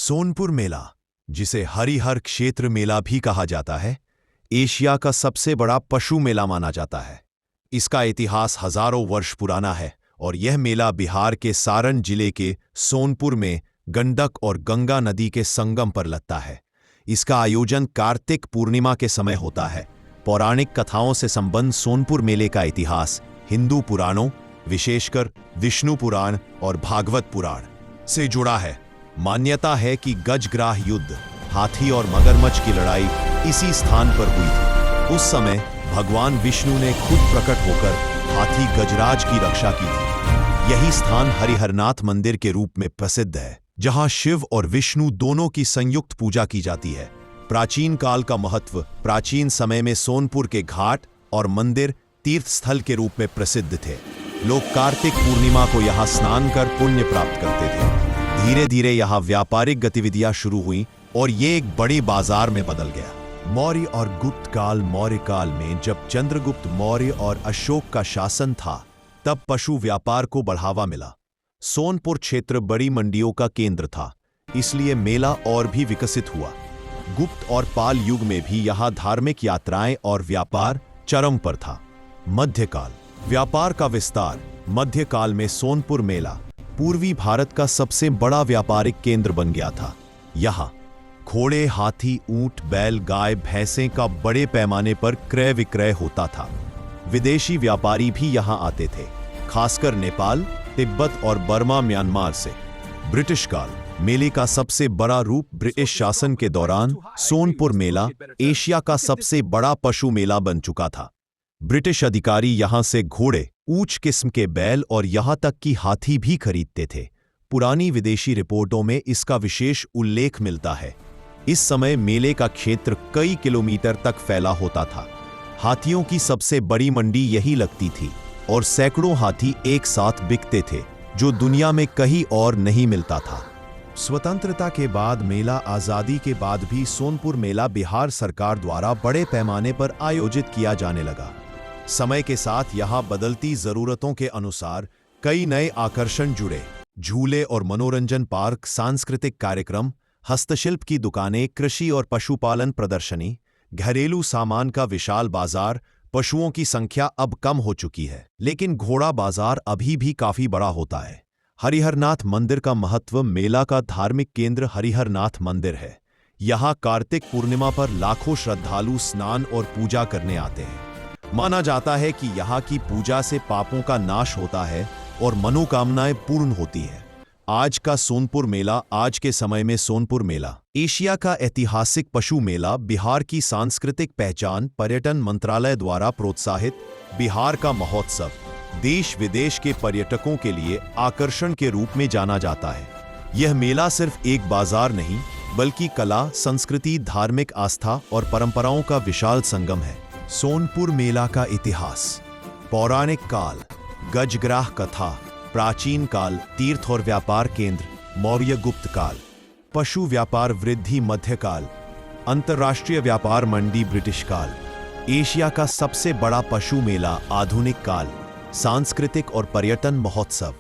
सोनपुर मेला, जिसे हरिहर क्षेत्र मेला भी कहा जाता है, एशिया का सबसे बड़ा पशु मेला माना जाता है। इसका इतिहास हजारों वर्ष पुराना है और यह मेला बिहार के सारण जिले के सोनपुर में गंडक और गंगा नदी के संगम पर लगता है। इसका आयोजन कार्तिक पूर्णिमा के समय होता है। पौराणिक कथाओं से संबंध सोनपुर मेले का इतिहास हिंदू पुराणों, विशेषकर विष्णु पुराण और भागवत पुराण से जुड़ा है। मान्यता है कि गजग्राह युद्ध, हाथी और मगरमच्छ की लड़ाई इसी स्थान पर हुई थी। उस समय भगवान विष्णु ने खुद प्रकट होकर हाथी गजराज की रक्षा की थी। यही स्थान हरिहरनाथ मंदिर के रूप में प्रसिद्ध है, जहां शिव और विष्णु दोनों की संयुक्त पूजा की जाती है। प्राचीन काल का महत्व। प्राचीन समय में सोनपुर के घाट और मंदिर तीर्थ स्थल के रूप में प्रसिद्ध थे। लोग कार्तिक पूर्णिमा को यहाँ स्नान कर पुण्य प्राप्त करते थे। धीरे धीरे यहाँ व्यापारिक गतिविधियां शुरू हुई और ये एक बड़ी बाजार में बदल गया। मौर्य और गुप्त काल। मौर्य काल में जब चंद्रगुप्त मौर्य और अशोक का शासन था, तब पशु व्यापार को बढ़ावा मिला। सोनपुर क्षेत्र बड़ी मंडियों का केंद्र था, इसलिए मेला और भी विकसित हुआ। गुप्त और पाल युग में भी यहाँ धार्मिक यात्राएं और व्यापार चरम पर था। मध्यकाल। व्यापार का विस्तार। मध्यकाल में सोनपुर मेला पूर्वी भारत का सबसे बड़ा व्यापारिक केंद्र बन गया था। यहाँ घोड़े, हाथी, ऊंट, बैल, गाय, भैंसें का बड़े पैमाने पर क्रय विक्रय होता था। विदेशी व्यापारी भी यहाँ आते थे, खासकर नेपाल, तिब्बत और बर्मा, म्यांमार से। ब्रिटिश काल। मेले का सबसे बड़ा रूप। ब्रिटिश शासन के दौरान सोनपुर मेला एशिया का सबसे बड़ा पशु मेला बन चुका था। ब्रिटिश अधिकारी यहां से घोड़े, ऊंच किस्म के बैल और यहां तक कि हाथी भी खरीदते थे। पुरानी विदेशी रिपोर्टों में इसका विशेष उल्लेख मिलता है। इस समय मेले का क्षेत्र कई किलोमीटर तक फैला होता था। हाथियों की सबसे बड़ी मंडी यही लगती थी और सैकड़ों हाथी एक साथ बिकते थे, जो दुनिया में कहीं और नहीं मिलता था। स्वतंत्रता के बाद मेला। आजादी के बाद भी सोनपुर मेला बिहार सरकार द्वारा बड़े पैमाने पर आयोजित किया जाने लगा। समय के साथ यहां बदलती जरूरतों के अनुसार कई नए आकर्षण जुड़े। झूले और मनोरंजन पार्क, सांस्कृतिक कार्यक्रम, हस्तशिल्प की दुकानें, कृषि और पशुपालन प्रदर्शनी, घरेलू सामान का विशाल बाजार। पशुओं की संख्या अब कम हो चुकी है, लेकिन घोड़ा बाजार अभी भी काफी बड़ा होता है। हरिहरनाथ मंदिर का महत्व। मेला का धार्मिक केंद्र हरिहरनाथ मंदिर है। यहाँ कार्तिक पूर्णिमा पर लाखों श्रद्धालु स्नान और पूजा करने आते हैं। माना जाता है कि यहाँ की पूजा से पापों का नाश होता है और मनोकामनाएं पूर्ण होती है। आज का सोनपुर मेला। आज के समय में सोनपुर मेला एशिया का ऐतिहासिक पशु मेला, बिहार की सांस्कृतिक पहचान, पर्यटन मंत्रालय द्वारा प्रोत्साहित बिहार का महोत्सव, देश विदेश के पर्यटकों के लिए आकर्षण के रूप में जाना जाता है। यह मेला सिर्फ एक बाजार नहीं, बल्कि कला, संस्कृति, धार्मिक आस्था और परंपराओं का विशाल संगम है। सोनपुर मेला का इतिहास। पौराणिक काल। गजग्राह कथा। प्राचीन काल। तीर्थ और व्यापार केंद्र। मौर्य गुप्त काल। पशु व्यापार वृद्धि। मध्यकाल। अंतर्राष्ट्रीय व्यापार मंडी। ब्रिटिश काल। एशिया का सबसे बड़ा पशु मेला। आधुनिक काल। सांस्कृतिक और पर्यटन महोत्सव।